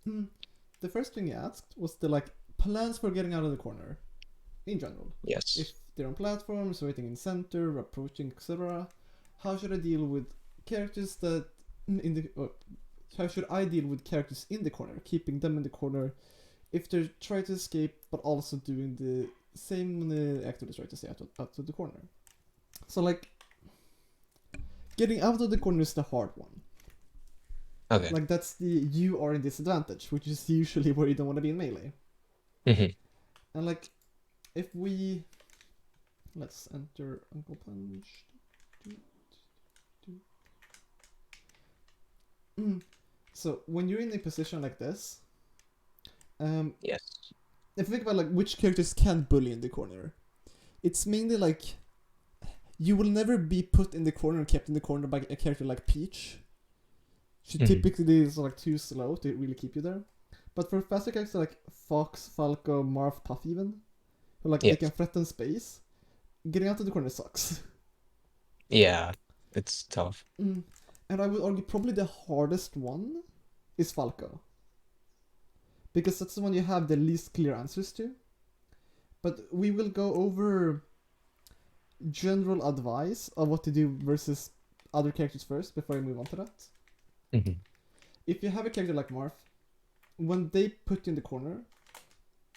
The first thing he asked was the like plans for getting out of the corner in general. If Yes. they're on platforms, waiting in center, approaching, etc. How should I deal with characters that in the how should I deal with characters in the corner, keeping them in the corner if they're trying to escape but also doing the same when the actor is trying to stay out of the corner. So like getting out of the corner is the hard one. Okay. Like that's the you are in disadvantage, which is usually where you don't want to be in melee. Mm-hmm. And like if we let's enter Uncle Punch. So when you're in a position like this, Yes. if you think about like which characters can bully in the corner, it's mainly like you will never be put in the corner and kept in the corner by a character like Peach. She typically is like too slow to really keep you there. But for faster characters like Fox, Falco, Marth, Puff even, who like they can threaten space, getting out of the corner sucks. Yeah, it's tough. And I would argue probably the hardest one is Falco. Because that's the one you have the least clear answers to. But we will go over general advice of what to do versus other characters first before I move on to that. Mm-hmm. If you have a character like Marth, when they put you in the corner,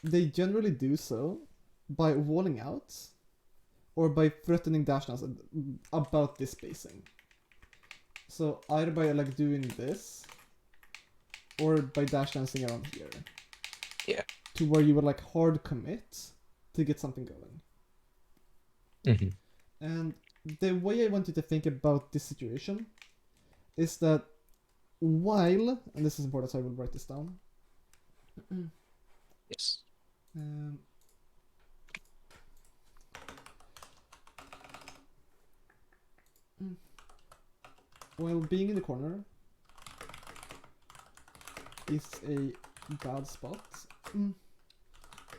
they generally do so by walling out or by threatening dashdowns about this spacing. So either by like doing this or by dash dancing around here. Yeah. To where you would like hard commit to get something going. Mm-hmm. And the way I want you to think about this situation is that while, and this is important so I will write this down. Yes. While being in the corner is a bad spot,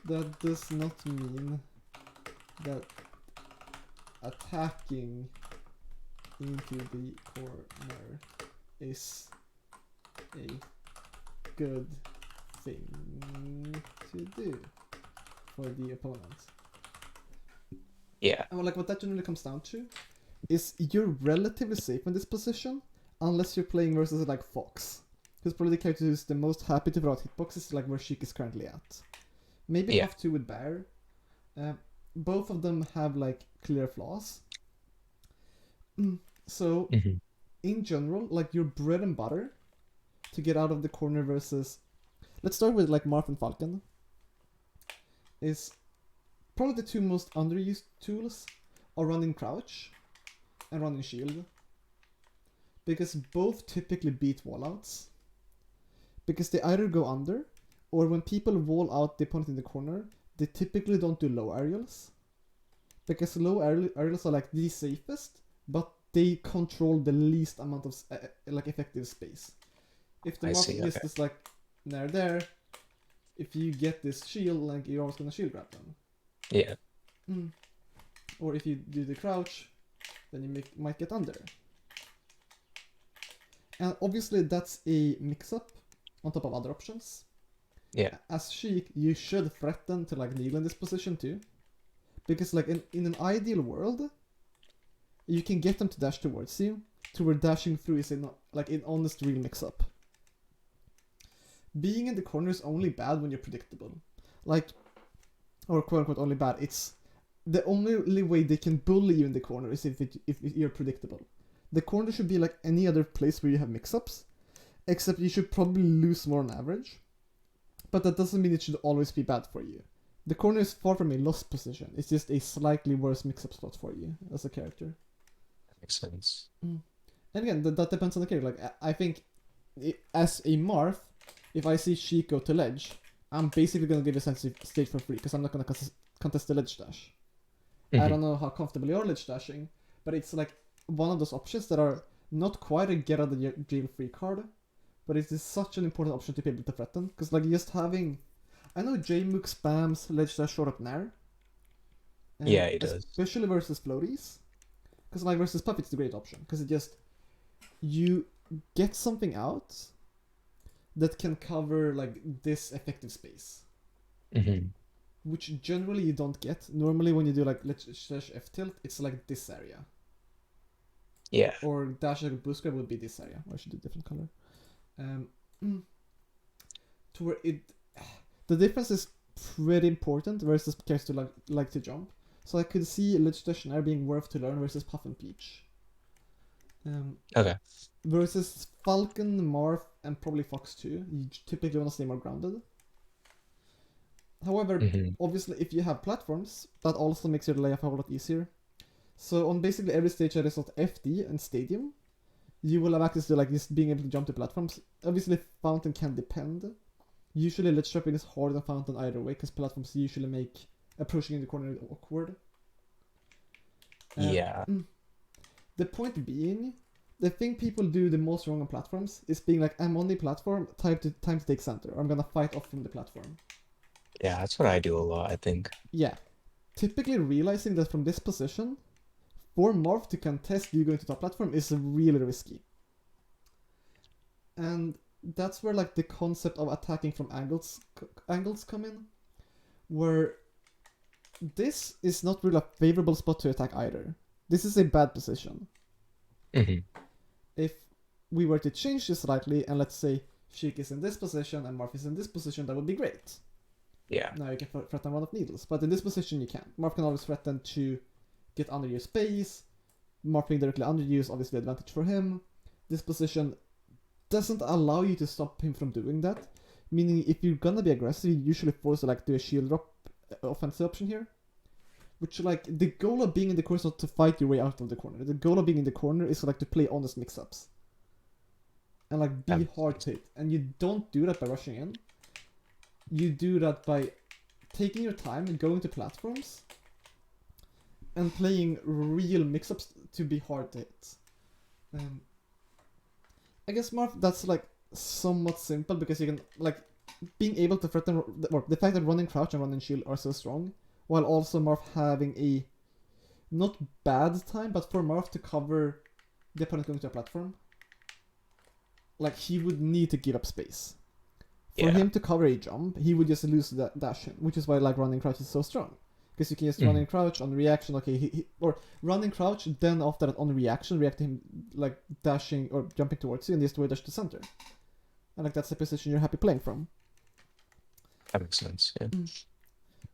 that does not mean that attacking into the corner is a good thing to do for the opponent. Yeah. And like what that generally comes down to is you're relatively safe in this position unless you're playing versus like Fox. Because probably the character who's the most happy to throw out hitboxes, like where Sheik is currently at. Maybe have to with Bear. Both of them have like clear flaws. So, in general, like your bread and butter to get out of the corner versus, let's start with like Marth and Falcon, is probably the two most underused tools are running crouch and running shield. Because both typically beat wallouts. Because they either go under, or when people wall out the opponent in the corner, they typically don't do low aerials. Because low aerials are like the safest, but they control the least amount of like effective space. If the mark is just like there, if you get this shield, like you're always gonna shield grab them. Yeah. Or if you do the crouch, then you might get under. And obviously that's a mix-up on top of other options. Yeah. As Sheik, you should threaten to like kneel in this position too. Because like in an ideal world, you can get them to dash towards you, to where dashing through is like an honest real mix-up. Being in the corner is only bad when you're predictable. Like, or quote-unquote only bad, it's the only way they can bully you in the corner is if you're predictable. The corner should be like any other place where you have mix-ups, except you should probably lose more on average. But that doesn't mean it should always be bad for you. The corner is far from a lost position. It's just a slightly worse mix-up spot for you as a character. That makes sense. And again, that depends on the character. Like, I think as a Marth, if I see Sheik go to ledge, I'm basically going to give a sensitive stage for free because I'm not going to contest the ledge dash. I don't know how comfortable you're ledge dashing, but it's like one of those options that are not quite a get out of jail free card, but it is such an important option to be able to threaten. Because like just having, I know J-Mook spams ledge dash short up nair. Yeah, he does. Especially versus floaties. Because like versus Puff, it's a great option. Because it just, you get something out, that can cover like this effective space, which generally you don't get. Normally when you do like let's slash F tilt, it's like this area. Yeah. Or dash like boost grab would be this area. Or I should do different color. To where it, the difference is pretty important versus characters to like to jump. So I could see Legislationary being worth to learn versus Puff and Peach. Okay. Versus Falcon, Marth, and probably Fox too. You typically want to stay more grounded. However, obviously, if you have platforms, that also makes your layup a whole lot easier. So on basically every stage that is not FD and Stadium, you will have access to like just being able to jump to platforms. Obviously, Fountain can depend. Usually, ledge trapping is harder than Fountain either way, because platforms usually make approaching in the corner awkward. Yeah. The point being, the thing people do the most wrong on platforms is being like, I'm on the platform, time to take center, or I'm gonna fight off from the platform. Yeah, that's what I do a lot, I think. Yeah. Typically realizing that from this position, for Marth to contest you going to top platform is really risky. And that's where like the concept of attacking from angles come in, where this is not really a favorable spot to attack either. This is a bad position. If we were to change this slightly, and let's say Sheik is in this position and Marth is in this position, that would be great. Yeah. Now you can threaten one of needles, but in this position you can't. Marth can always threaten to get under your space. Marth being directly under you is obviously an advantage for him. This position doesn't allow you to stop him from doing that. Meaning, if you're gonna be aggressive, you usually force to like do a shield drop offensive option here. Which, like, the goal of being in the corner is not to fight your way out of the corner. The goal of being in the corner is like to play honest mix-ups. And like be hard to hit. And you don't do that by rushing in. You do that by taking your time and going to platforms and playing real mix-ups to be hard to hit. I guess Marth, that's like somewhat simple because you can like being able to threaten, or the fact that running crouch and running shield are so strong, while also Marth having a not bad time, but for Marth to cover the opponent going to a platform, like he would need to give up space. For him to cover a jump, he would just lose that dash in, which is why like running crouch is so strong. Because you can just run and crouch on reaction, okay, or run and crouch, then after that on reaction, react to him like dashing or jumping towards you, and just way dash to center. And like that's the position you're happy playing from. That makes sense, yeah.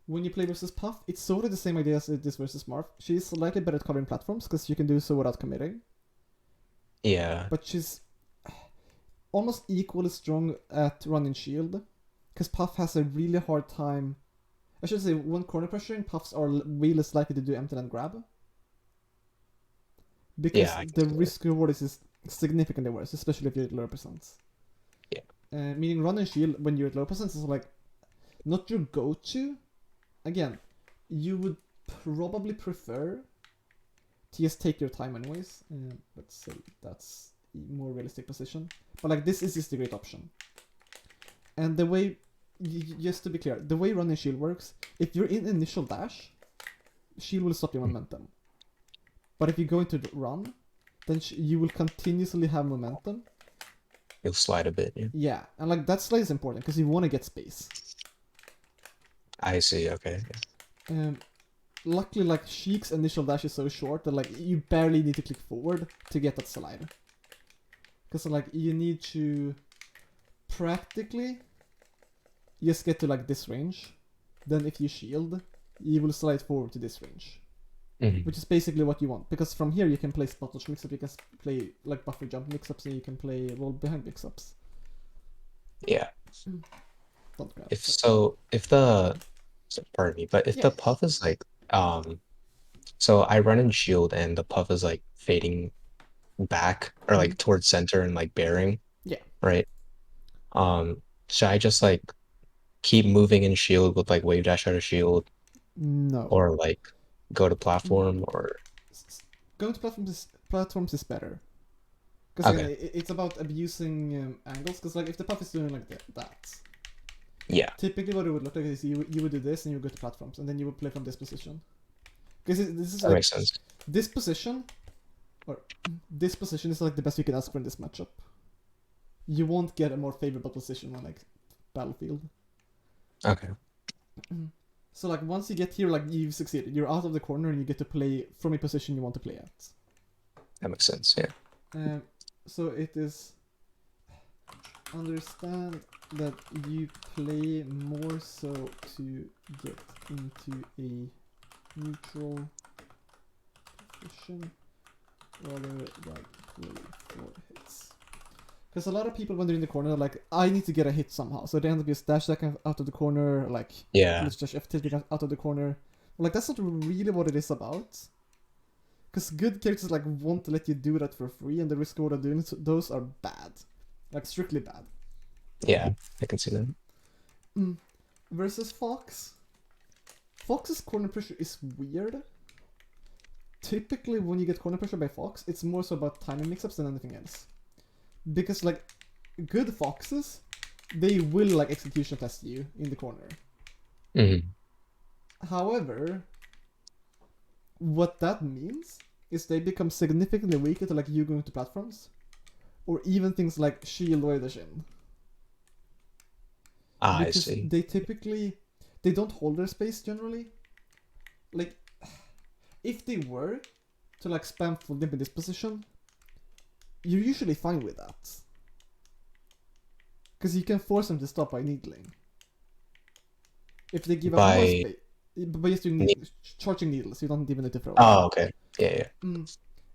When you play versus Puff, it's sort of the same idea as it is versus Marth. She's slightly better at covering platforms, because you can do so without committing. Yeah. But she's almost equally strong at running shield, because Puff has a really hard time. I should say, when corner pressuring, Puffs are way less likely to do empty land grab. Because the risk reward is significantly worse, especially if you're at lower percents. Yeah. Meaning run and shield when you're at low percents is like not your go-to. Again, you would probably prefer to just take your time anyways. Let's say that's a more realistic position. But like this is just a great option. And the way, just to be clear, the way run and shield works, if you're in initial dash, shield will stop your momentum. But if you go into run, then you will continuously have momentum. You'll slide a bit, yeah. Yeah, and like that slide is important because you want to get space. I see, okay. Yeah. Luckily, like Sheik's initial dash is so short that like you barely need to click forward to get that slide. Because like you need to practically just get to like this range. Then if you shield, you will slide forward to this range. Which is basically what you want. Because from here you can play spot dodge mix-up, you can play like buffer jump mix-ups, and you can play roll behind mix-ups. Yeah. Don't grab. If the pardon me, but if the Puff is like so I run and shield and the Puff is like fading back or like towards center and like bearing. Yeah. Right. Should I just like keep moving in shield with like wave dash out of shield? No. Or like go to platform or going to platforms is better. Because it's about abusing angles. Because like if the Puff is doing like that. Yeah. Typically what it would look like is you would do this and you would go to platforms and then you would play from this position. Because this is that like, makes sense. This position is like the best you can ask for in this matchup. you won't get a more favorable position on like battlefield. Okay. So like once you get here, like you've succeeded. You're out of the corner and you get to play from a position you want to play at. That makes sense. Yeah. So it is understand that you play more so to get into a neutral position rather than play for hits. Because a lot of people when they're in the corner are like, I need to get a hit somehow. So they end up just dash that out of the corner, like Yeah. let's just F-tilt out of the corner. Like that's not really what it is about. Because good characters like won't let you do that for free, and the risk reward of doing those are bad, like strictly bad. Yeah, I can see that. Versus Fox. Fox's corner pressure is weird. Typically, when you get corner pressure by Fox, it's more so about timing mix-ups than anything else. Because like good Foxes, they will like execution test you in the corner. However, what that means is they become significantly weaker to like you going to platforms, or even things like shield or Shin. I Because see. they don't hold their space generally. Like, if they were to like spam full limp in this position, you're usually fine with that. Because you can force them to stop by needling. If they give up more space, by just doing charging needles, you don't even need to throw. Oh, okay. Yeah.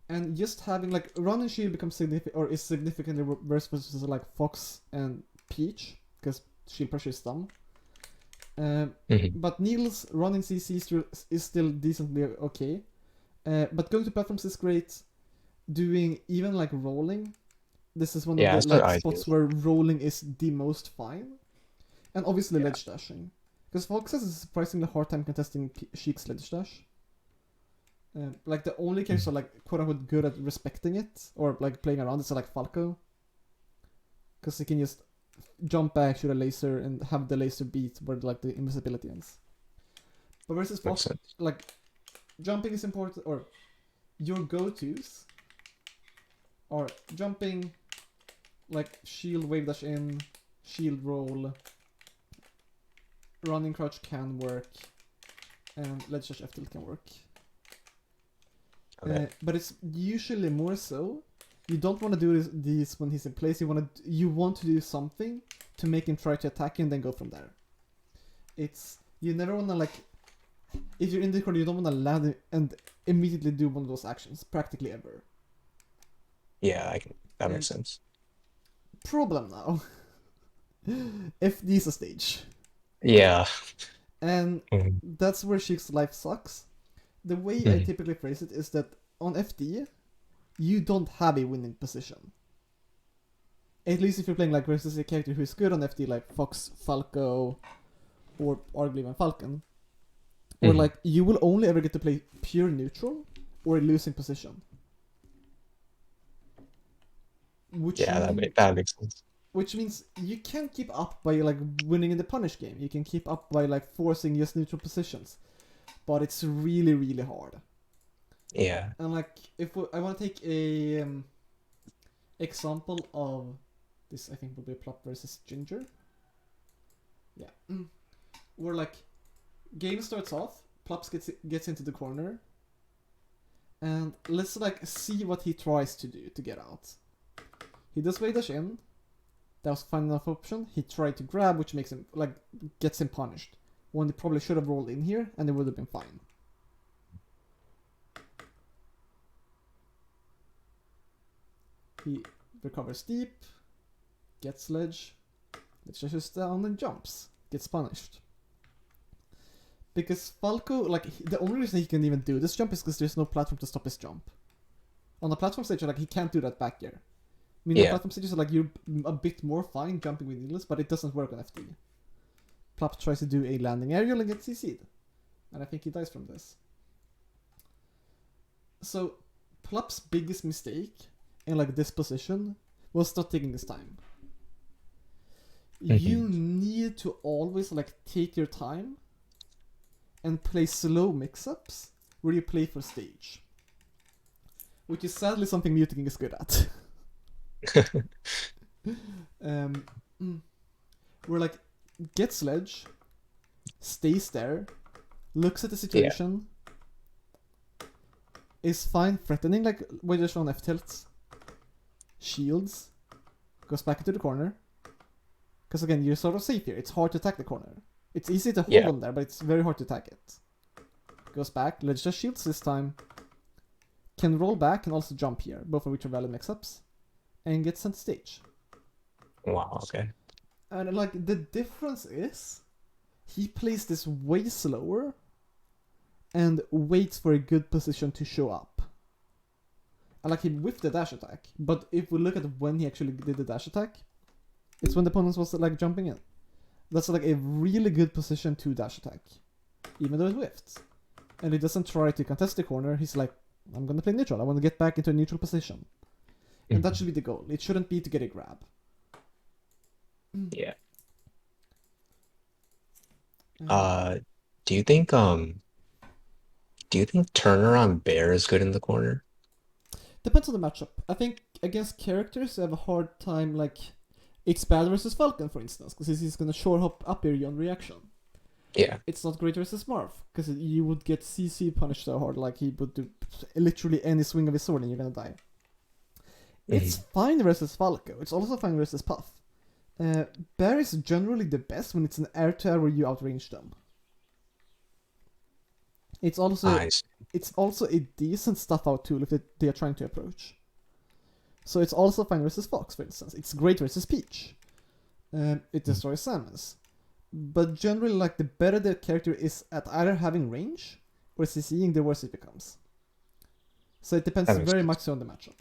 And just having like run and shield becomes is significantly worse versus like Fox and Peach, because shield pressure is dumb. But needles running CC is still decently okay. But going to platforms is great. Doing even like rolling, this is one of the like spots where rolling is the most fine. And obviously ledge dashing. Because Fox has a surprisingly hard time contesting Sheik's ledge dash. Like the only characters are like quote unquote good at respecting it or like playing around is like Falco. Because he can just jump back, shoot a laser, and have the laser beat where like the invisibility ends. But versus Fox, like jumping is important, or your go-tos are jumping, like shield wave dash in, shield roll, running crouch can work, and ledge dash F tilt can work. Okay. But it's usually more so you don't want to do these when he's in place. You want to do something to make him try to attack you and then go from there. You never want to like, if you're in the corner, you don't want to land and immediately do one of those actions practically ever. Yeah, that makes sense. Problem now. FD is a stage. Yeah. And that's where Sheik's life sucks. The way I typically phrase it is that on FD, you don't have a winning position. At least if you're playing like versus a character who is good on FD, like Fox, Falco, or arguably even Falcon. Or like you will only ever get to play pure neutral or a losing position. That makes sense. Which means you can't keep up by like winning in the punish game. You can keep up by like forcing just neutral positions. But it's really, really hard. Yeah. And like, I want to take a example of this, I think will be Plop versus Ginger. Yeah. Where like, game starts off, Plops gets into the corner. And let's like see what he tries to do to get out. He does wave dash in. That was fine enough option. He tried to grab, which makes him like gets him punished. When he probably should have rolled in here, and it would have been fine. He recovers deep, gets ledge, ledges down and jumps, gets punished. Because Falco, like, the only reason he can even do this jump is because there's no platform to stop his jump. On the platform stage, like, he can't do that back here. I mean, the platform stages are like, you're a bit more fine jumping with needles, but it doesn't work on FD. Plop tries to do a landing aerial and gets CC'd. And I think he dies from this. So, Plop's biggest mistake in like this position was not taking his time. You need to always like take your time and play slow mix-ups where you play for stage. Which is sadly something Muting is good at. um, mm, where like gets sledge, stays there, looks at the Yeah. situation, is fine threatening like when just on F tilts, shields, goes back into the corner. Because again, you're sort of safe here. It's hard to attack the corner. It's easy to hold Yeah. on there, but it's very hard to attack it. Goes back, ledge just shields this time. Can roll back and also jump here, both of which are valid mix-ups. And get sent stage. Wow. Okay. And like the difference is, he plays this way slower and waits for a good position to show up. And like he whiffed the dash attack, but if we look at when he actually did the dash attack, it's when the opponent was like jumping in. That's like a really good position to dash attack, even though it whiffed. And he doesn't try to contest the corner. He's like, I'm gonna play neutral. I want to get back into a neutral position, and that should be the goal. It shouldn't be to get a grab. Yeah. Do you think Turner on Bear is good in the corner? Depends on the matchup. I think against characters, you have a hard time. Like, it's bad versus Falcon, for instance, because he's gonna shore hop up here on reaction. Yeah. It's not great versus Marth, because you would get CC punished so hard, like he would do literally any swing of his sword and you're gonna die. It's fine versus Falco. It's also fine versus Puff. Bear is generally the best when it's an air-to-air where you outrange them. It's also a decent stuff out tool if they are trying to approach. So it's also fine versus Fox, for instance. It's great versus Peach. It destroys Samus. But generally, like, the better the character is at either having range or CCing, the worse it becomes. So it depends very much on the matchup.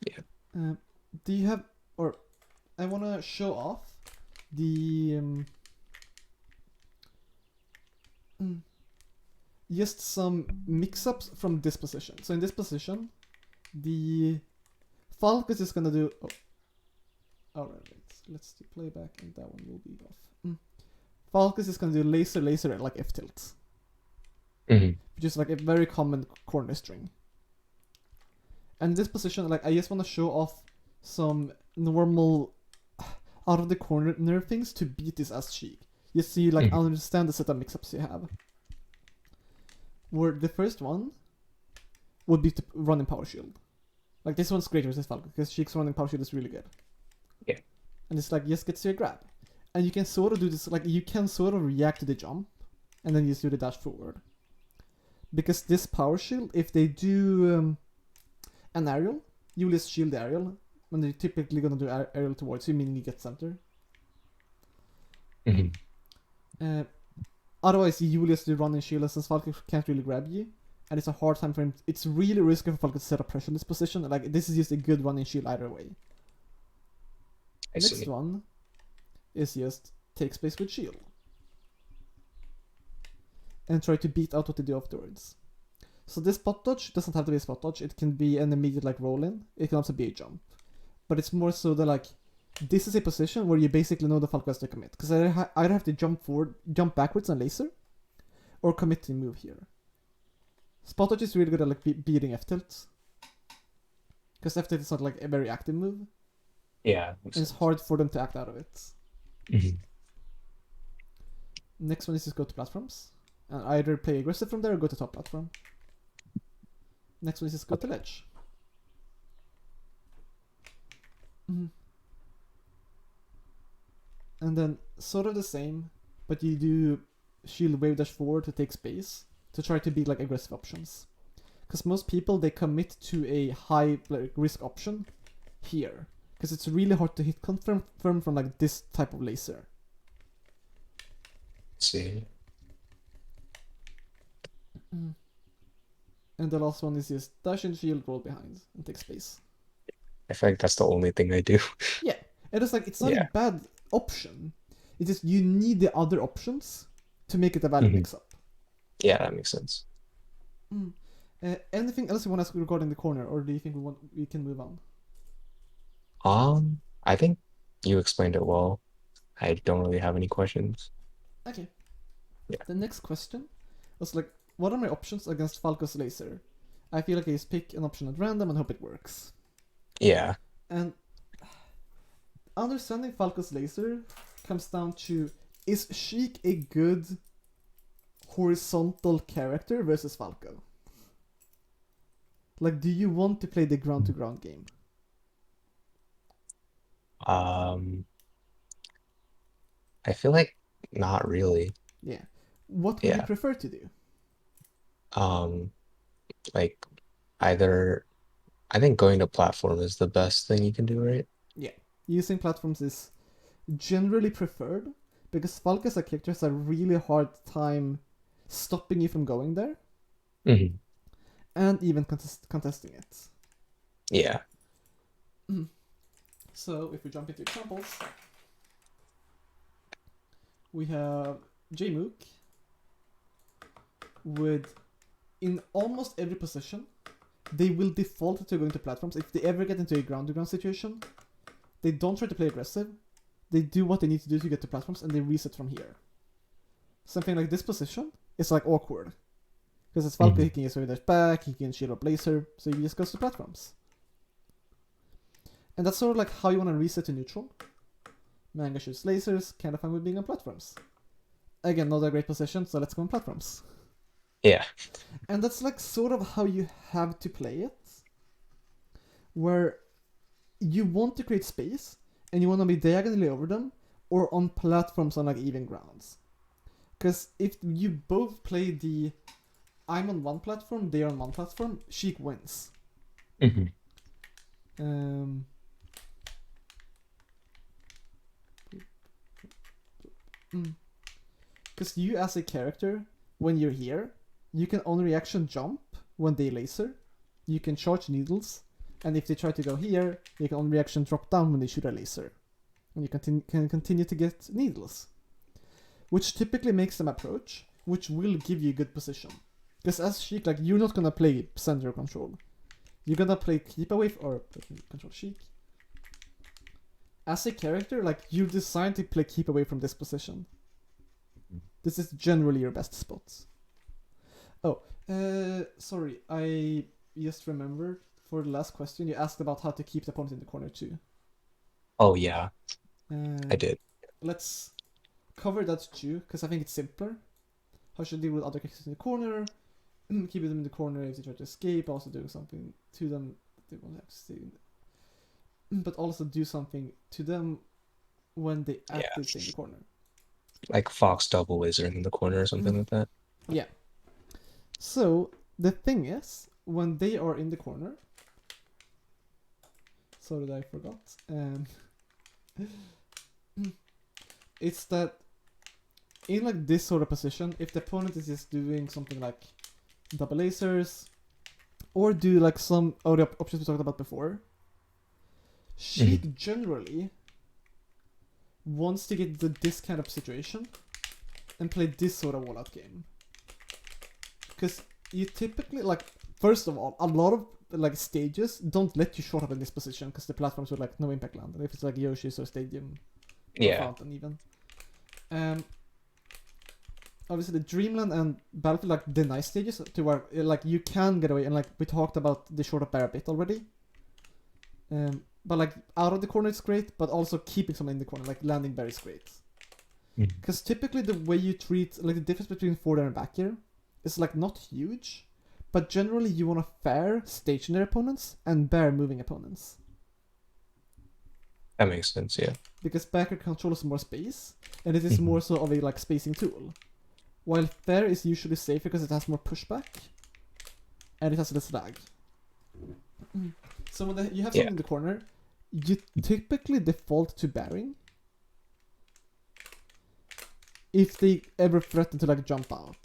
Yeah. Do you have... Or I want to show off the... just some mix-ups from this position. So in this position, the Falcus is going to do... Oh. Alright, let's do playback and that one will be off. Falcus is going to do laser at like F tilt. Which is like a very common corner string. And in this position, like, I just want to show off some normal out of the corner things to beat this as Sheik. You see, like, understand the set of mix-ups you have. Where the first one would be to run in Power Shield. Like, this one's great versus Falcon, because Sheik's running Power Shield is really good. Yeah. And it's like, just gets to your grab. And you can sort of do this, like, you can sort of react to the jump, and then just do the dash forward. Because this Power Shield, if they do an aerial, you will just shield the aerial, when they're typically going to do aerial towards you, meaning you get center. Otherwise, you will just do run and shield, since Falcon can't really grab you. And it's a hard time for him. It's really risky for Falcon to set up pressure in this position. Like, this is just a good run and shield either way. Next one is just take space with shield. And try to beat out what they do afterwards. So this spot dodge doesn't have to be a spot dodge. It can be an immediate like roll in. It can also be a jump. But it's more so that like, this is a position where you basically know the Falco has to commit. Because I either have to jump forward, jump backwards and laser, or commit to move here. Spot dodge is really good at like beating F tilt. Because F tilt is not like a very active move. Yeah. And it's hard for them to act out of it. Next one is just go to platforms. And either play aggressive from there or go to top platform. Next one is just go to ledge. And then sort of the same, but you do shield wave dash forward to take space to try to beat like aggressive options. Because most people, they commit to a high like, risk option here. Because it's really hard to hit confirm from like this type of laser. See. And the last one is just dash and shield, roll behind, and take space. I feel like that's the only thing I do. Yeah, and it's like, it's not a bad option. It's just you need the other options to make it a valid mix-up. Yeah, that makes sense. Anything else you want to ask regarding the corner, or do you think we can move on? I think you explained it well. I don't really have any questions. Okay. Yeah. The next question was like, what are my options against Falco's laser? I feel like I just pick an option at random and hope it works. Yeah. And understanding Falco's laser comes down to, is Sheik a good horizontal character versus Falco? Like, do you want to play the ground-to-ground game? I feel like not really. Yeah. What would you Yeah. prefer to do? Like either I think going to platform is the best thing you can do, right? Yeah. Using platforms is generally preferred because Falcos as character has a really hard time stopping you from going there Mm-hmm. and even contesting it. Yeah. So if we jump into examples, we have Jmook with, in almost every position, they will default to going to platforms. If they ever get into a ground-to-ground situation, they don't try to play aggressive. They do what they need to do to get to platforms, and they reset from here. Something like this position is like awkward. Because it's Falco, he can use dash back, he can shield up laser, so he just goes to platforms. And that's sort of like how you want to reset to neutral. Manga shoots lasers, kind of fun with being on platforms. Again, not a great position, so let's go on platforms. Yeah. And that's like sort of how you have to play it. Where you want to create space, and you want to be diagonally over them, or on platforms on like even grounds. Because if you both play the I'm on one platform, they are on one platform, Sheik wins. Because you as a character, when you're here, you can on reaction jump when they laser, you can charge needles, and if they try to go here, you can on reaction drop down when they shoot a laser. And you can continue to get needles. Which typically makes them approach, which will give you good position. Because as Sheik, like, you're not gonna play center control. You're gonna play keep away or control Sheik. As a character, like, you're designed to play keep away from this position. This is generally your best spot. Oh, sorry, I just remembered for the last question, you asked about how to keep the opponent in the corner too. Oh yeah, I did. Let's cover that too, because I think it's simpler. How should deal with other characters in the corner, keeping them in the corner if they try to escape, also doing something to them they won't have to stay in but also do something to them when they actively stay in the corner. Like Fox double wizard in the corner or something like that. Yeah. So the thing is, when they are in the corner, sorry that I forgot. It's that in like this sort of position, if the opponent is just doing something like double lasers, or do like some other options we talked about before, Sheik generally wants to get into this kind of situation and play this sort of wall-out game. Because you typically, like, first of all, a lot of like stages don't let you short up in this position because the platforms with like no impact land. And if it's like Yoshi's or Stadium or Fountain even. Obviously the Dreamland and Battlefield like the nice stages to where like you can get away, and like we talked about the short up bear a bit already. But like out of the corner it's great, but also keeping someone in the corner, like landing bear is great. Because typically the way you treat, like the difference between forward and back here is like not huge, but generally you want to fair stationary opponents and bear moving opponents. That makes sense, yeah. Because backer controls more space, and it is more so of a like spacing tool. While fair is usually safer because it has more pushback, and it has less lag. So when you have someone in the corner, you typically default to bearing if they ever threaten to like jump out.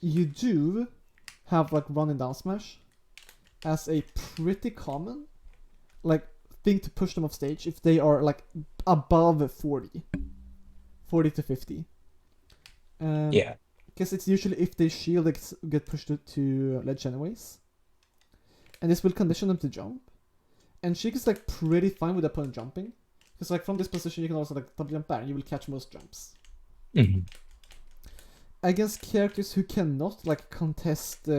You do have like run and down smash as a pretty common like thing to push them off stage if they are like above 40 to 50. Because it's usually if they shield they get pushed to ledge anyways, and this will condition them to jump. And Sheik is like pretty fine with the opponent jumping, because like from this position you can also like double jump back and you will catch most jumps. Against characters who cannot like contest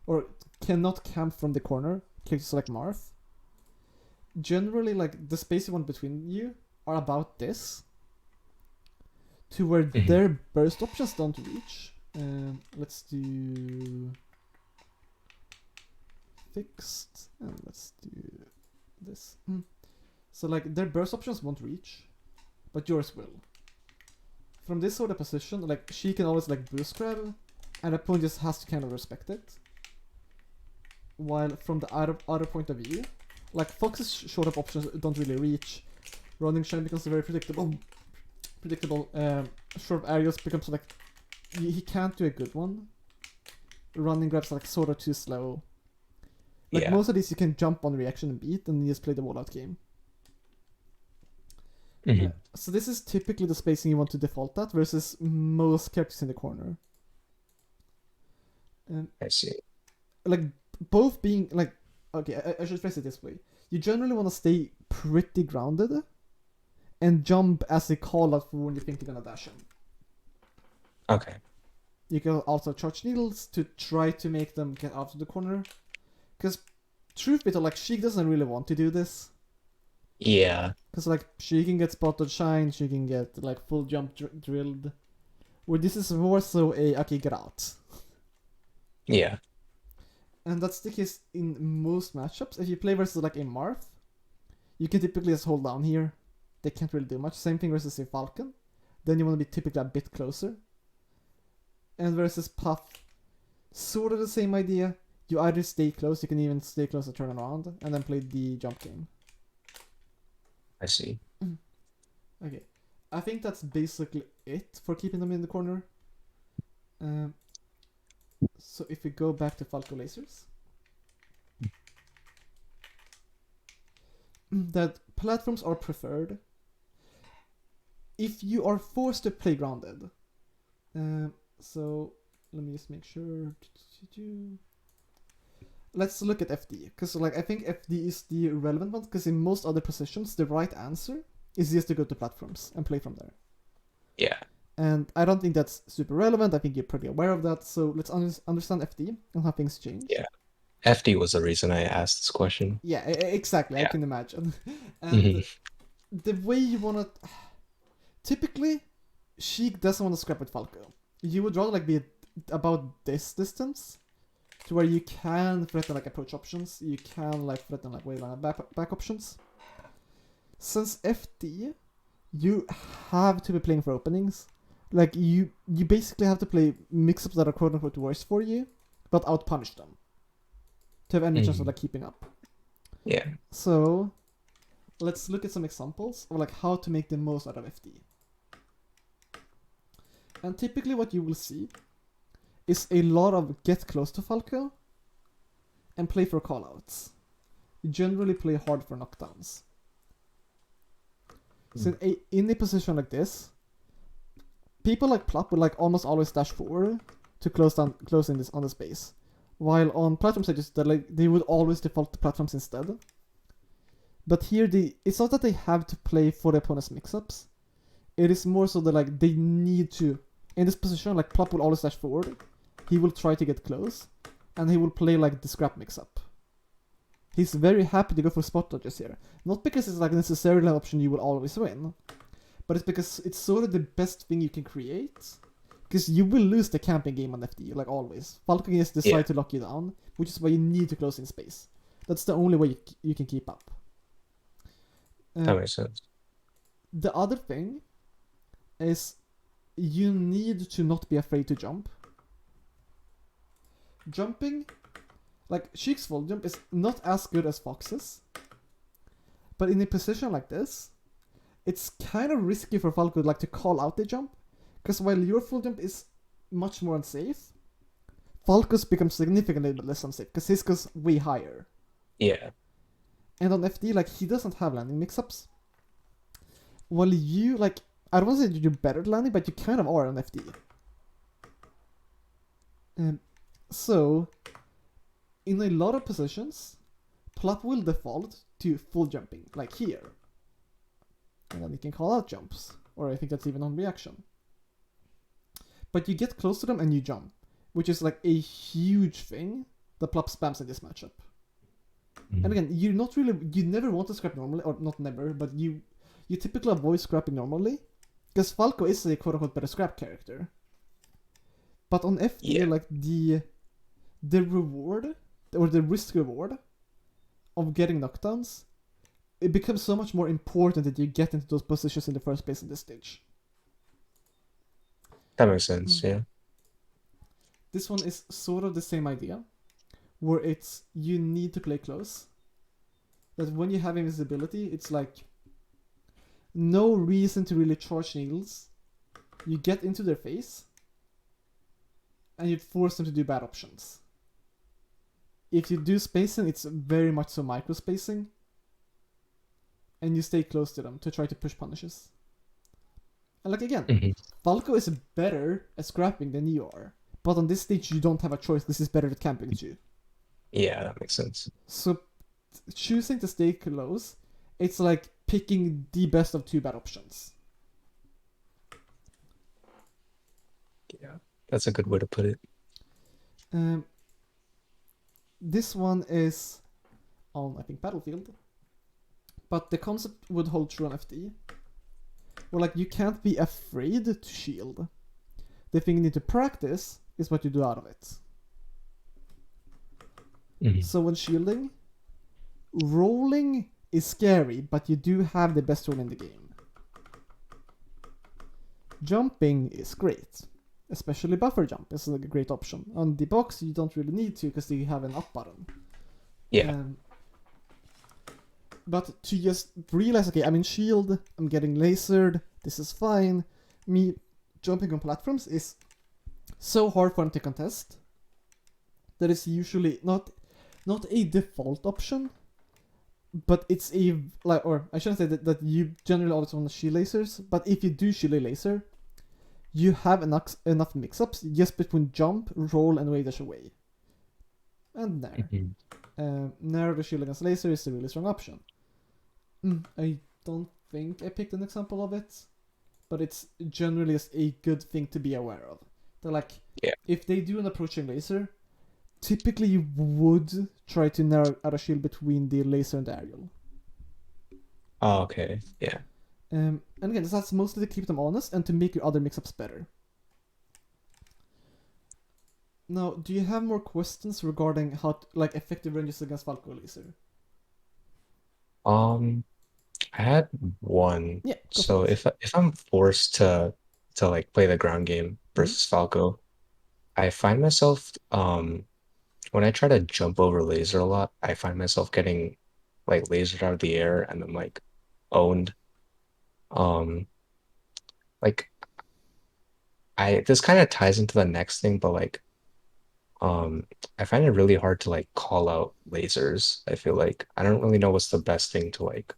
or cannot camp from the corner, characters like Marth, generally like the space you want between you are about this, to where their burst options don't reach. Let's do fixed, and let's do this. So like their burst options won't reach, but yours will. From this sort of position, like she can always like boost grab, and the opponent just has to kind of respect it. While from the other point of view, like Fox's short up options don't really reach. Running Shine becomes very predictable. Short of areas becomes like he can't do a good one. Running grabs like sort of too slow. Like most of these you can jump on reaction and beat, and you just play the wall out game. So this is typically the spacing you want to default at versus most characters in the corner. I see. Like both being like, okay, I should phrase it this way. You generally want to stay pretty grounded and jump as a call out for when you think you're gonna dash in. Okay. You can also charge needles to try to make them get out of the corner. Because truth be told, like Sheik doesn't really want to do this. Yeah. Because like she can get spotted shine, she can get like full jump drilled. Where this is more so a okay, get out. Yeah. And that's the case in most matchups. If you play versus like a Marth, you can typically just hold down here. They can't really do much. Same thing versus a Falcon. Then you want to be typically a bit closer. And versus Puff, sort of the same idea. You either stay close, you can even stay close and turn around, and then play the jump game. I see. Okay. I think that's basically it for keeping them in the corner. So if we go back to Falco Lasers, that platforms are preferred if you are forced to play grounded. So let me just make sure. Let's look at FD, because like I think FD is the relevant one, because in most other positions the right answer is just to go to platforms and play from there. Yeah. And I don't think that's super relevant. I think you're pretty aware of that. So let's understand FD and how things change. Yeah. FD was the reason I asked this question. Yeah, exactly. Yeah. I can imagine. And Mm-hmm. the way you want to... Typically, Sheik doesn't want to scrap with Falco. You would rather like be about this distance, to where you can threaten like approach options, you can like threaten like wave and back options. Since FD, you have to be playing for openings. Like you basically have to play mix-ups that are quote unquote worse for you, but out punish them to have any chance of like keeping up. Yeah. So let's look at some examples of like how to make the most out of FD. And typically what you will see is a lot of get close to Falco and play for callouts. You generally play hard for knockdowns. So in a position like this, people like Plop would like almost always dash forward to close in this on the space. While on platform stages, they would always default to platforms instead. But here it's not that they have to play for the opponent's mix-ups. It is more so that like they need to. In this position, like Plop will always dash forward. He will try to get close, and he will play like the scrap mix-up. He's very happy to go for spot dodges here. Not because it's like necessarily an option you will always win, but it's because it's sort of the best thing you can create. Because you will lose the camping game on FD, like always. Falco can just decide to lock you down, which is why you need to close in space. That's the only way you can keep up. That makes sense. The other thing is you need to not be afraid to jump. Jumping, like Sheik's full jump is not as good as Fox's, but in a position like this, it's kind of risky for Falco like to call out the jump, because while your full jump is much more unsafe, Falco's becomes significantly less unsafe because his goes way higher. Yeah. And on FD, like he doesn't have landing mix-ups. While you like, I don't want to say you're better at landing, but you kind of are on FD. So, in a lot of positions, Plop will default to full jumping, like here. And then he can call out jumps, or I think that's even on reaction. But you get close to them and you jump, which is like a huge thing that Plop spams in this matchup. And again, you never want to scrap normally, or not never, but you typically avoid scrapping normally, because Falco is a quote-unquote better scrap character. But on FD, like the reward, or the risk reward of getting knockdowns, it becomes so much more important that you get into those positions in the first place in this stage. That makes sense, yeah. This one is sort of the same idea, where it's you need to play close. That when you have invisibility, it's like no reason to really charge needles. You get into their face, and you force them to do bad options. If you do spacing, it's very much so micro spacing, and you stay close to them to try to push punishes. And like again, Falco is better at scrapping than you are, but on this stage you don't have a choice. This is better at camping at you. Yeah, that makes sense. So choosing to stay close, it's like picking the best of two bad options. Yeah, that's a good way to put it. This one is on, I think, Battlefield, but the concept would hold true on FD. Well, like, you can't be afraid to shield. The thing you need to practice is what you do out of it. So when shielding, rolling is scary, but you do have the best roll in the game. Jumping is great. Especially buffer jump is a great option. On the box, you don't really need to because you have an up button. Yeah. But to just realize, okay, I'm in shield, I'm getting lasered, this is fine. Me jumping on platforms is so hard for them to contest that it's usually not a default option, but it's a, like, or I shouldn't say that you generally always want to shield lasers, but if you do shield a laser, you have enough mix-ups just between jump, roll, and way dash away. And Nair. Nair the shield against laser is a really strong option. I don't think I picked an example of it, but it's generally just a good thing to be aware of. They're like, if they do an approaching laser, typically you would try to narrow out a shield between the laser and the aerial. Oh, okay, yeah. And again, that's mostly to keep them honest and to make your other mix-ups better. Now, do you have more questions regarding how like effective ranges against Falco laser? I had one. Yeah. So if I'm forced to like play the ground game versus Falco, I find myself when I try to jump over laser a lot, I find myself getting like lasered out of the air and then like owned. Like this kind of ties into the next thing, but like I find it really hard to like call out lasers. I feel like I don't really know what's the best thing to like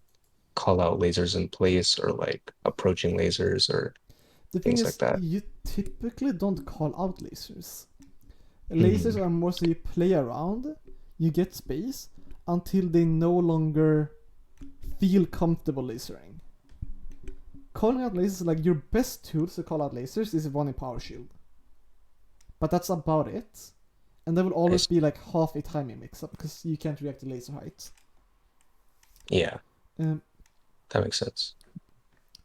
call out lasers in place or like approaching lasers or things like that. You typically don't call out lasers. Lasers are more so you play around, you get space until they no longer feel comfortable lasering. Calling out lasers, like your best tools to call out lasers is one in power shield. But that's about it. And there will always be like half a timing mix up because you can't react to laser height. Yeah. That makes sense.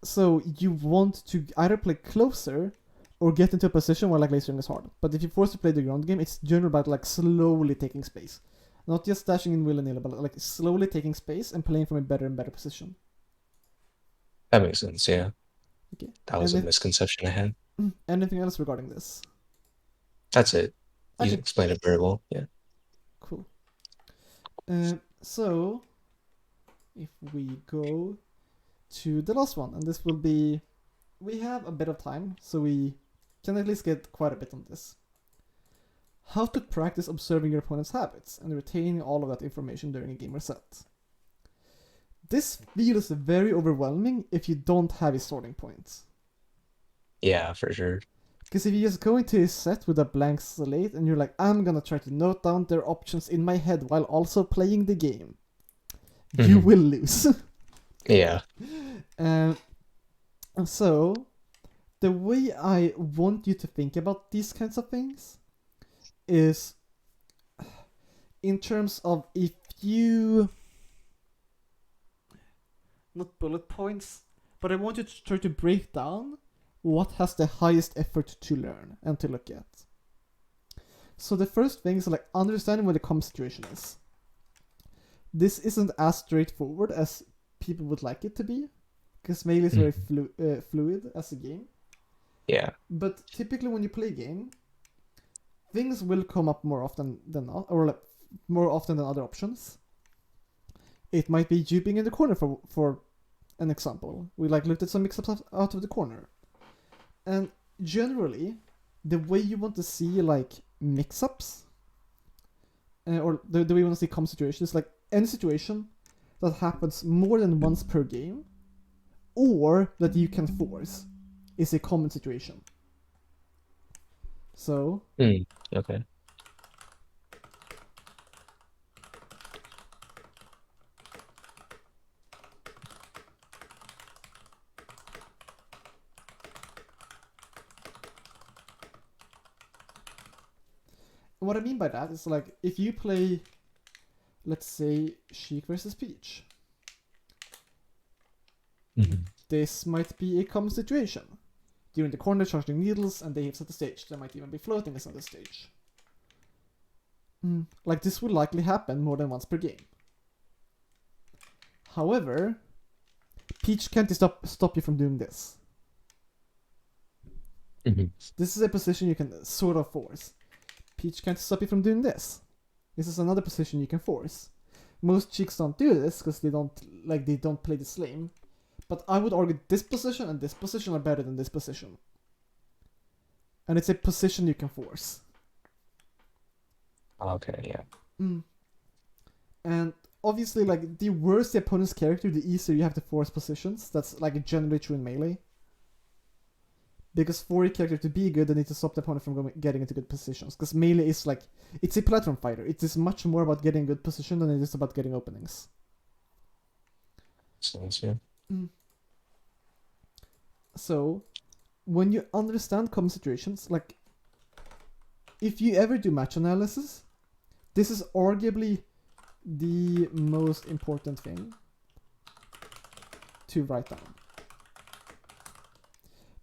So you want to either play closer or get into a position where like lasering is hard. But if you're forced to play the ground game, it's generally about like slowly taking space. Not just dashing in willy-nilly, but like slowly taking space and playing from a better and better position. That makes sense, yeah. Okay. That was a misconception I had. Anything else regarding this? That's it. You explained it very well, yeah. Cool. So, if we go to the last one, and this will be... We have a bit of time, so we can at least get quite a bit on this. How to practice observing your opponent's habits and retaining all of that information during a game or set. This feels very overwhelming if you don't have a starting point. Yeah, for sure. Because if you just go into a set with a blank slate and you're like, I'm gonna try to note down their options in my head while also playing the game, you will lose. Yeah. So, the way I want you to think about these kinds of things is in terms of if few, not bullet points, but I want you to try to break down what has the highest effort to learn and to look at. So the first thing is like understanding what the common situation is. This isn't as straightforward as people would like it to be, because Melee is very fluid as a game. Yeah. But typically when you play a game, things will come up more often than not, or like more often than other options. It might be you being in the corner for an example. We like looked at some mix-ups out of the corner. And generally, the way you want to see like mix-ups, or the way you want to see common situations, like any situation that happens more than once per game, or that you can force, is a common situation. So... Okay. What I mean by that is like, if you play, let's say, Sheik versus Peach, this might be a common situation. You're in the corner charging needles and they hit at the stage. They might even be floating on the stage. Like, this will likely happen more than once per game. However, Peach can't stop you from doing this. This is a position you can sort of force. Peach can't stop you from doing this. This is another position you can force. Most Cheiks don't do this because they don't play this lane. But I would argue this position and this position are better than this position. And it's a position you can force. Okay, yeah. And obviously, like, the worse the opponent's character, the easier you have to force positions. That's like generally true in Melee. Because for your character to be good, they need to stop the opponent from getting into good positions. Because Melee is like, it's a platform fighter. It is much more about getting good position than it is about getting openings. Sounds good. So, when you understand common situations, like, if you ever do match analysis, this is arguably the most important thing to write down.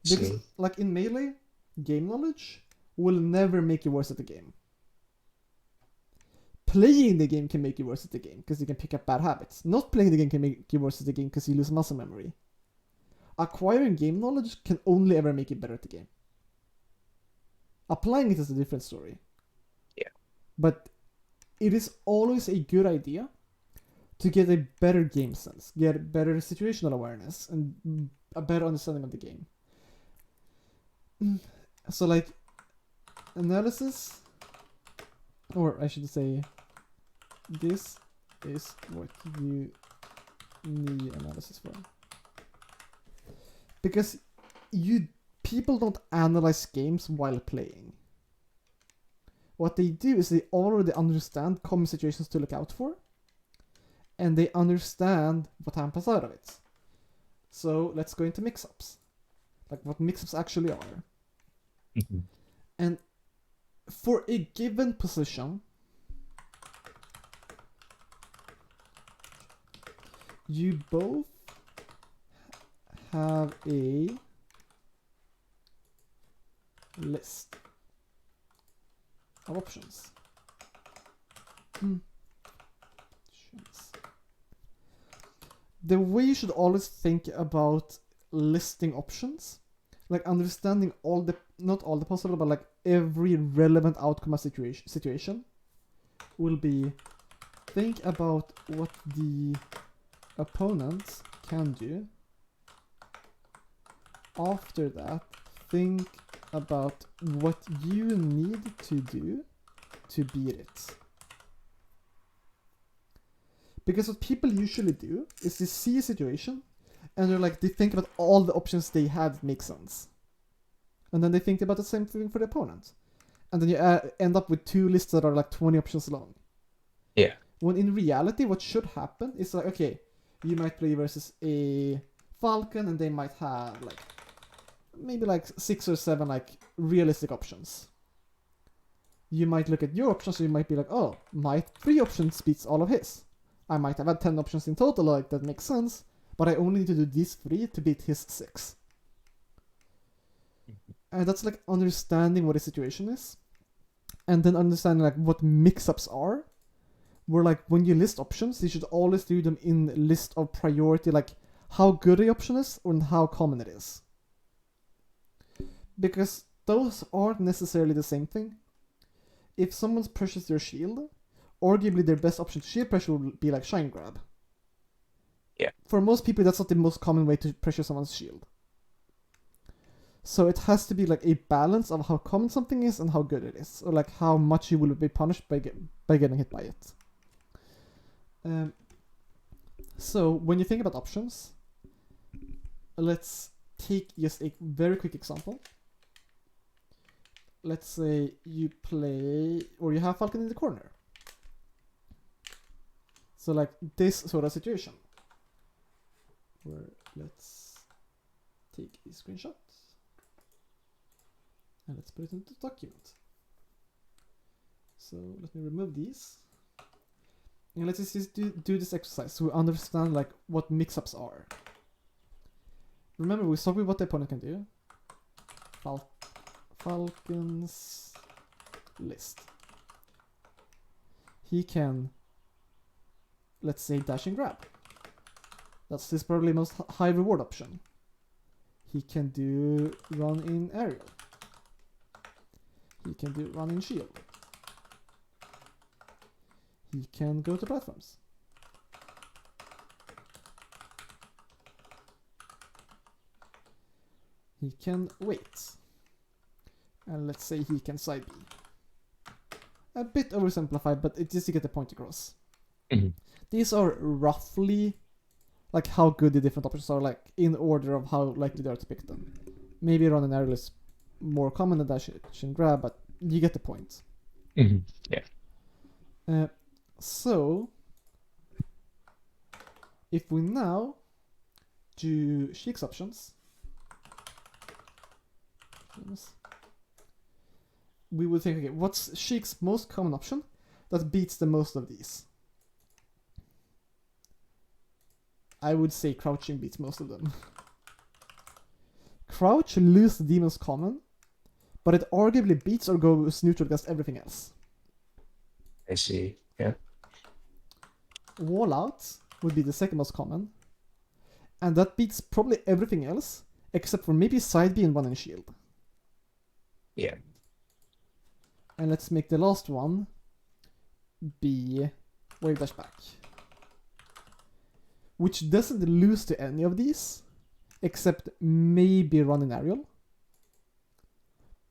Because, like, in Melee, game knowledge will never make you worse at the game. Playing the game can make you worse at the game, because you can pick up bad habits. Not playing the game can make you worse at the game, because you lose muscle memory. Acquiring game knowledge can only ever make you better at the game. Applying it is a different story. Yeah. But it is always a good idea to get a better game sense, get better situational awareness, and a better understanding of the game. So, like, analysis, or I should say, this is what you need analysis for. Because people don't analyze games while playing. What they do is they already understand common situations to look out for, and they understand what happens out of it. So let's go into mix-ups. Like what mix-ups actually are. And for a given position, you both have a list of options. The way you should always think about listing options, like understanding not all the possible, but like every relevant outcome of situation, will be think about what the opponent can do. After that, think about what you need to do to beat it. Because what people usually do is they see a situation and they think about all the options they had make sense. And then they think about the same thing for the opponent. And then you end up with two lists that are like 20 options long. Yeah. When in reality, what should happen is like, okay, you might play versus a Falcon and they might have like maybe like 6 or 7 like realistic options. you might look at your options and you might be like, oh, my 3 options beats all of his. I might have had 10 options in total, like that makes sense, but I only need to do these 3 to beat his 6. And that's like understanding what a situation is, and then understanding like what mix-ups are, where like when you list options, you should always do them in list of priority, like how good the option is and how common it is. Because those aren't necessarily the same thing. If someone pressures their shield, arguably their best option to shield pressure would be like shine grab. Yeah. For most people, that's not the most common way to pressure someone's shield. So it has to be like a balance of how common something is and how good it is, or like how much you will be punished by getting hit by it. So when you think about options, let's take just a very quick example. Let's say you play, or you have Falcon in the corner. So like this sort of situation, where let's take a screenshot and let's put it into the document. So let me remove these. And let's just do this exercise so we understand like what mix-ups are. Remember, we start with what the opponent can do. Falcon's list. He can, let's say, dash and grab. That's his probably most high reward option. He can do run in aerial. He can do run in shield. He can go to platforms. He can wait. And let's say he can side B. A bit oversimplified, but it's just to get the point across. Mm-hmm. These are roughly like how good the different options are, like in order of how likely they are to pick them. Maybe run and aerial is more common than dash and grab, but you get the point. Mm-hmm. Yeah. So if we now do Sheik's options, we would think, okay, what's Sheik's most common option that beats the most of these? I would say crouching beats most of them. Crouch loses the demon's common, but it arguably beats or goes neutral against everything else. I see. Yeah. Wall out would be the second most common, and that beats probably everything else except for maybe side B and one in shield. Yeah. And let's make the last one be wave dash back, which doesn't lose to any of these except maybe run in aerial,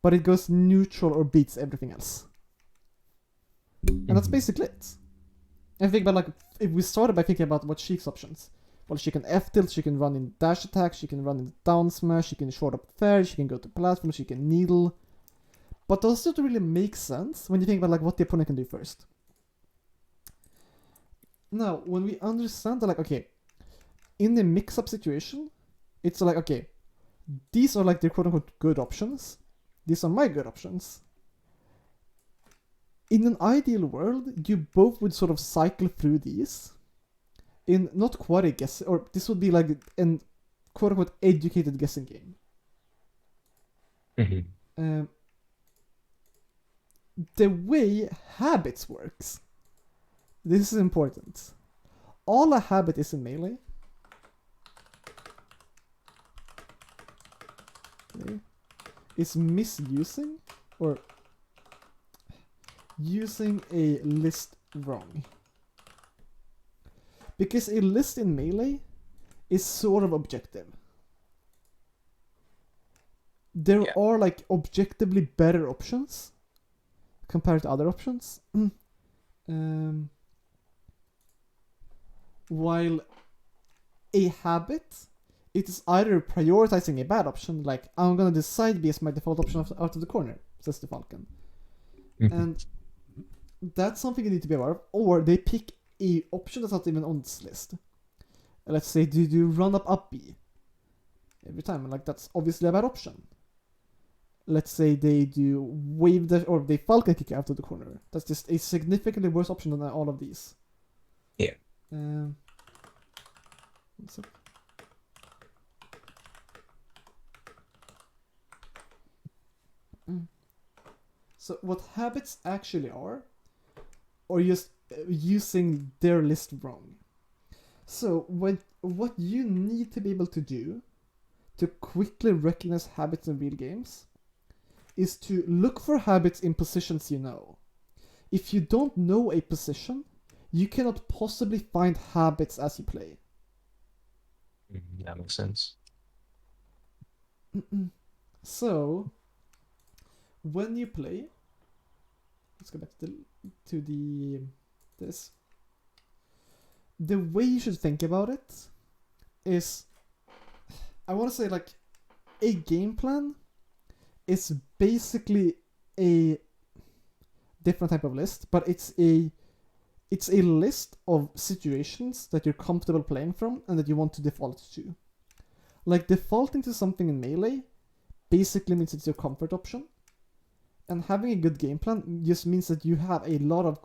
but it goes neutral or beats everything else. And that's basically it. And think about, like, if we started by thinking about what Sheik's options. Well, she can F-tilt, she can run in dash attack, she can run in down smash, she can short up fair, she can go to platform, she can needle. But those don't really make sense when you think about like what the opponent can do first. Now, when we understand that, like, okay, in the mix-up situation, it's like, okay, these are like the quote-unquote good options. These are my good options. In an ideal world, you both would sort of cycle through these in not quite a guess, or this would be like an quote-unquote educated guessing game. Mm-hmm. The way habits works, this is important. All a habit is in Melee is misusing or using a list wrong. Because a list in Melee is sort of objective. There are like objectively better options compared to other options. While a habit, it is either prioritizing a bad option, like I'm gonna decide B as my default option out of the corner, says the Falcon. Mm-hmm. And that's something you need to be aware of. Or they pick a option that's not even on this list. Let's say, do you run up B every time? Like, that's obviously a bad option. let's say they do wave dash or they falcon kick out of the corner. That's just a significantly worse option than all of these. Yeah. One sec. So what habits actually are, or just using their list wrong. So what you need to be able to do to quickly recognize habits in real games is to look for habits in positions you know. If you don't know a position, you cannot possibly find habits as you play. That makes sense. So, when you play, let's go back to this. The way you should think about it is, I want to say like, a game plan is basically a different type of list, but it's a list of situations that you're comfortable playing from and that you want to default to. Like defaulting to something in Melee basically means it's your comfort option. And having a good game plan just means that you have a lot of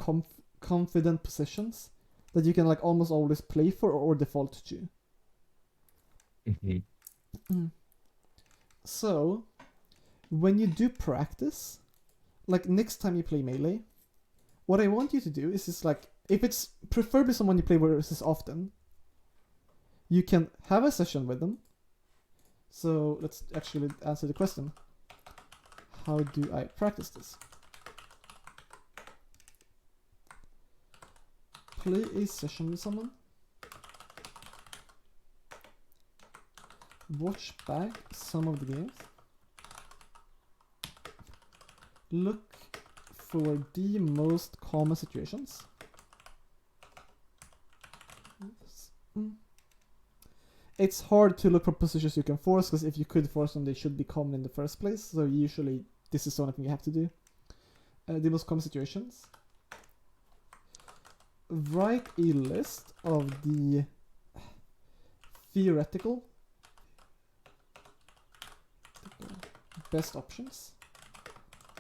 confident positions that you can like almost always play for or default to. So, when you do practice, like next time you play Melee, what I want you to do is just like, if it's preferably someone you play versus often, you can have a session with them. So let's actually answer the question. How do I practice this? Play a session with someone. Watch back some of the games. Look for the most common situations. It's hard to look for positions you can force, because if you could force them, they should be common in the first place. So usually this is the only thing you have to do. The most common situations. Write a list of the theoretical best options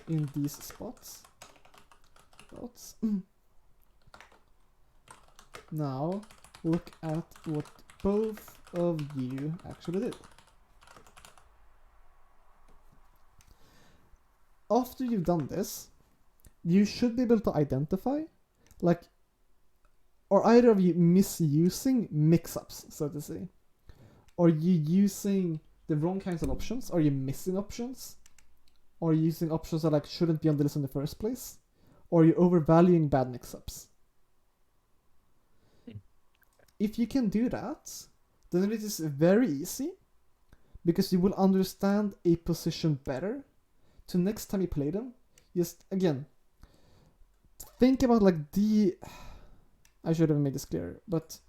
in these spots. Now look at what both of you actually did. After you've done this, you should be able to identify, like, are either of you misusing mix-ups, so to say? Are you using the wrong kinds of options? Are you missing options? Are you using options that like shouldn't be on the list in the first place? Or are you overvaluing bad mix-ups? If you can do that, then it is very easy, because you will understand a position better. So next time you play them, just again think about like I should have made this clearer, but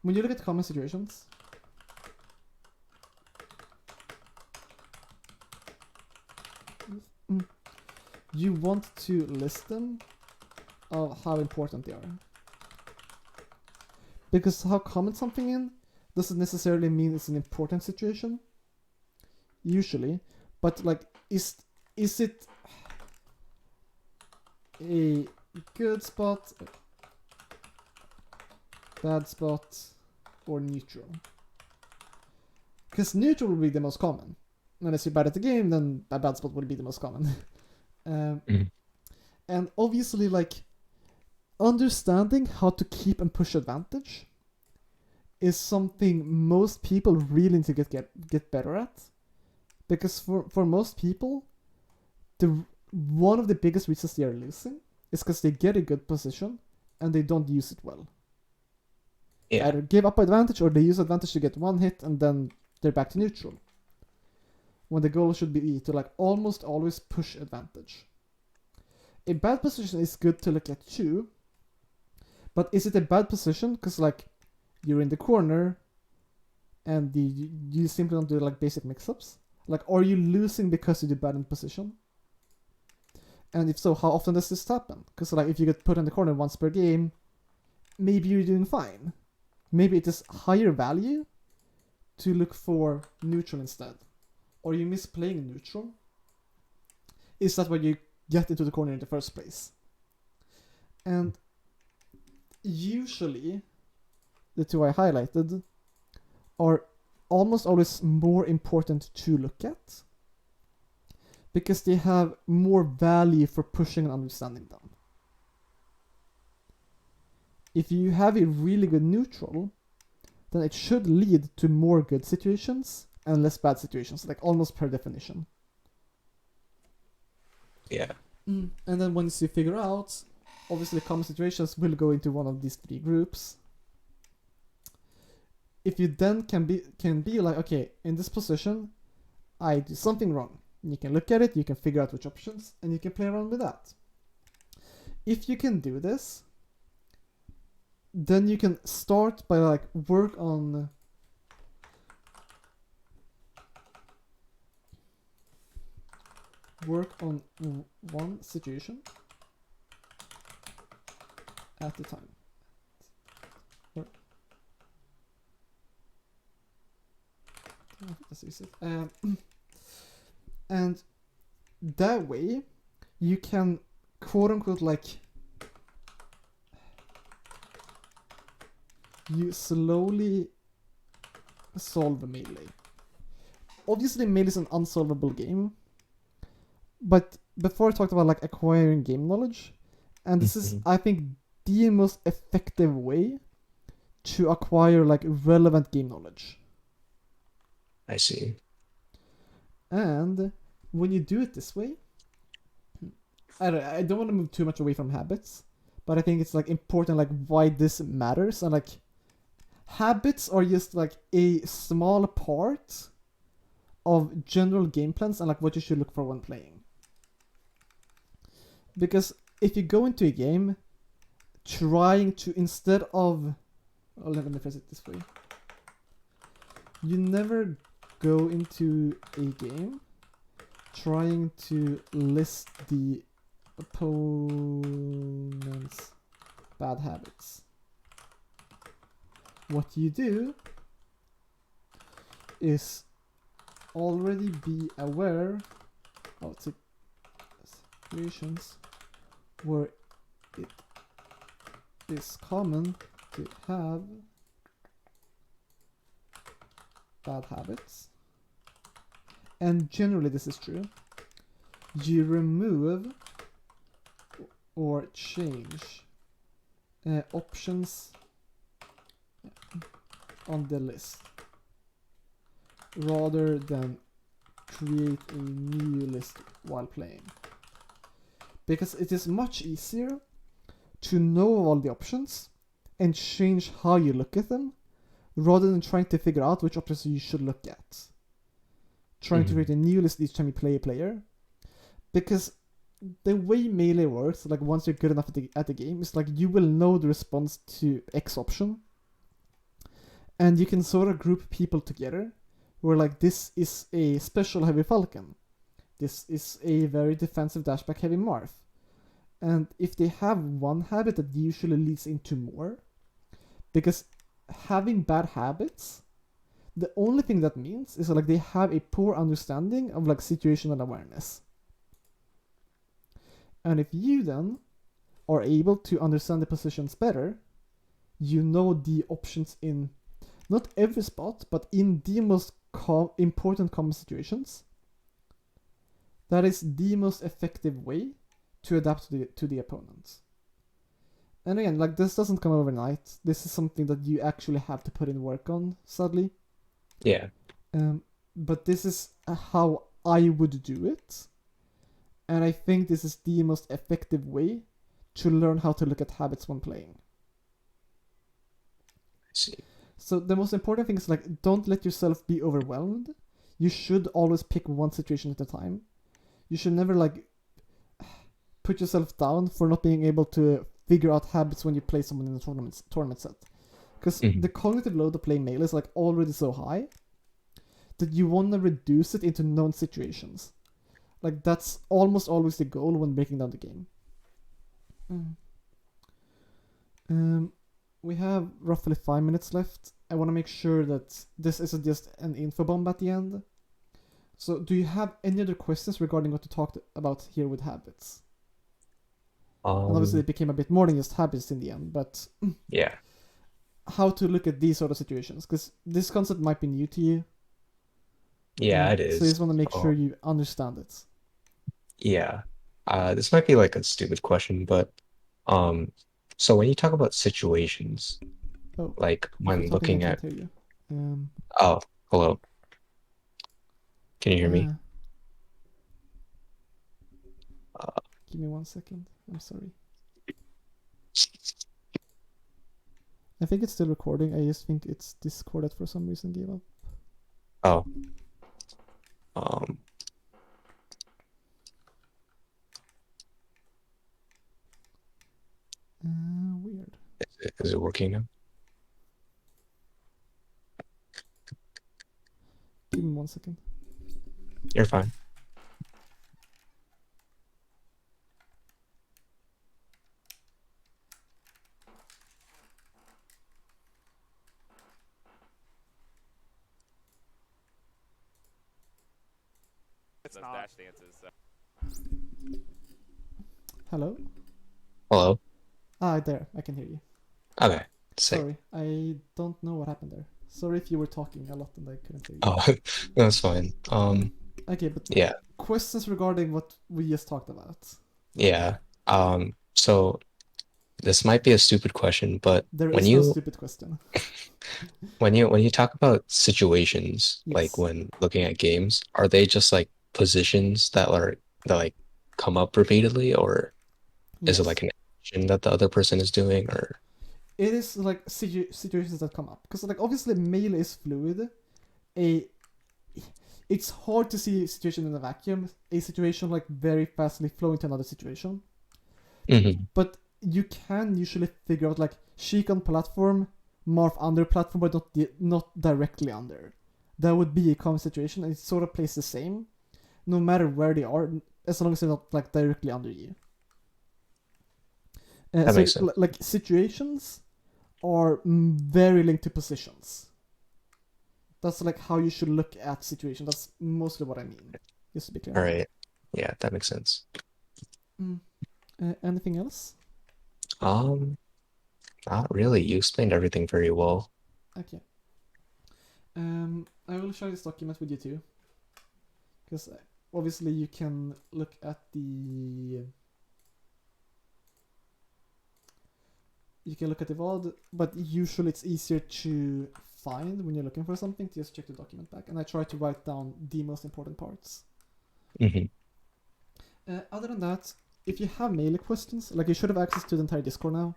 when you look at common situations, you want to list them of how important they are. Because how common something in doesn't necessarily mean it's an important situation. Usually. But like, is it a good spot, bad spot, or neutral? Because neutral will be the most common. Unless you're bad at the game, then a bad spot will be the most common. And obviously, like, understanding how to keep and push advantage is something most people really need to get better at. Because for most people, one of the biggest reasons they are losing is because they get a good position and they don't use it well. Yeah. Either give up advantage or they use advantage to get one hit and then they're back to neutral. When the goal should be to like almost always push advantage. A bad position is good to look at too, but is it a bad position because like you're in the corner and you simply don't do like basic mix-ups? Like, are you losing because you do bad in position? And if so, how often does this happen? Because like if you get put in the corner once per game, maybe you're doing fine. Maybe it is higher value to look for neutral instead. or you miss playing neutral, is that why you get into the corner in the first place. And usually, the two I highlighted are almost always more important to look at because they have more value for pushing and understanding them. If you have a really good neutral, then it should lead to more good situations and less bad situations, like almost per definition. Yeah. And then once you figure out, obviously common situations will go into one of these three groups. If you then can be like, okay, in this position, I do something wrong. You can look at it, you can figure out which options, and you can play around with that. If you can do this, then you can start by like work on one situation at a time. Let's use it. And that way you can quote unquote like you slowly solve melee. Obviously melee is an unsolvable game, but before I talked about like acquiring game knowledge, and this is I think the most effective way to acquire like relevant game knowledge. I see. And when you do it this way, I don't want to move too much away from habits, but I think it's like important like why this matters, and like habits are just like a small part of general game plans and like what you should look for when playing. Because if you go into a game trying to, instead of, oh, let me phrase it this way, you never go into a game trying to list the opponent's bad habits. What you do is already be aware of situations where it is common to have bad habits, and generally this is true. You remove or change options on the list rather than create a new list while playing, because it is much easier to know all the options and change how you look at them rather than trying to figure out which options you should look at, trying to create a new list each time you play a player. Because the way melee works, like once you're good enough at the game, is like you will know the response to X option, and you can sort of group people together where like this is a special heavy falcon, this is a very defensive dashback heavy Marth, and if they have one habit that usually leads into more, because having bad habits, the only thing that means is that, like, they have a poor understanding of like situational awareness. And if you then are able to understand the positions better, you know the options in not every spot, but in the most important common situations. That is the most effective way to adapt to the opponent. And again, like, this doesn't come overnight. This is something that you actually have to put in work on, sadly. Yeah. But this is how I would do it. And I think this is the most effective way to learn how to look at habits when playing. I see. So the most important thing is, like, don't let yourself be overwhelmed. You should always pick one situation at a time. You should never, like, put yourself down for not being able to figure out habits when you play someone in a tournament set. Because the cognitive load to play melee is, like, already so high that you want to reduce it into known situations. Like, that's almost always the goal when breaking down the game. We have roughly 5 minutes left. I want to make sure that this isn't just an info bomb at the end. So, do you have any other questions regarding what we talked about here with habits? And obviously, Um, it became a bit more than just habits in the end, but yeah, how to look at these sort of situations? Because this concept might be new to you, yeah, it so you is. just want to make sure Oh, you understand it. yeah. This might be like a stupid question, but um, so when you talk about situations, Oh, like if you're when talking, I looking can't at, hear you. Um, oh, hello, can you hear me? uh, Uh, Give me 1 second. I'm sorry. I think it's still recording. I just think it's discorded for some reason. Gave up. oh, um, Weird. is it working now? Give me 1 second. You're fine. It's not dash dances. So. Hello? Hello? Ah, there. I can hear you. Okay, sick. Sorry. I don't know what happened there. Sorry if you were talking a lot and I couldn't hear you. Oh, that's fine. Okay, but Yeah, questions regarding what we just talked about. yeah. So this might be a stupid question, but There when is no you stupid question. when you talk about situations, like Yes. when looking at games, are they just like positions that like come up repeatedly, or is it Yes. like an action that the other person is doing, or It is like situations that come up. Because, like, obviously, mail is fluid. A It's hard to see a situation in a vacuum. A situation like very fastly flow into another situation. Mhm. But you can usually figure out like Sheik on platform, Marv under platform, but not directly under. That would be a common situation, and it sort of plays the same, no matter where they are, as long as they're not like directly under you. That makes sense. Like situations are very linked to positions. That's like how you should look at situation. That's mostly what I mean. Just to be clear. All right. Yeah, that makes sense. Mm. Anything else? Um, Not really. You explained everything very well. Okay. I will share this document with you too, because obviously you can look at the VOD, but usually it's easier to find when you're looking for something to just check the document back. And I try to write down the most important parts. Hmm. Other than that, if you have melee questions, like you should have access to the entire Discord now.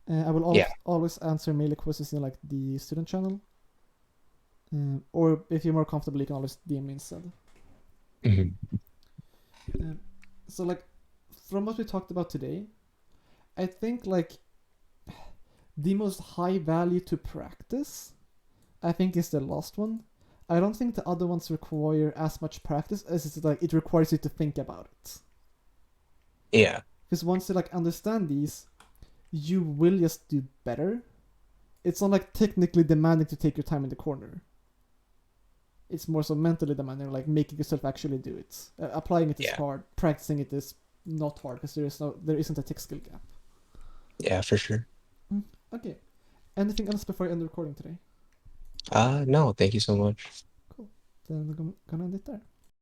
I will Yeah. always answer melee questions in like the student channel. Or if you're more comfortable, you can always DM me instead. Hmm. So like, from what we talked about today, I think like the most high value to practice, I think, is the last one. I don't think the other ones require as much practice as it's like it requires you to think about it. Yeah. Because once you like understand these, you will just do better. It's not like technically demanding to take your time in the corner. It's more so mentally demanding, like making yourself actually do it. Applying it is Yeah. hard. Practicing it is not hard because there isn't a tech skill gap. Yeah, for sure. Okay. Anything else before I end the recording today? No, thank you so much. Cool. Then we're gonna end it there.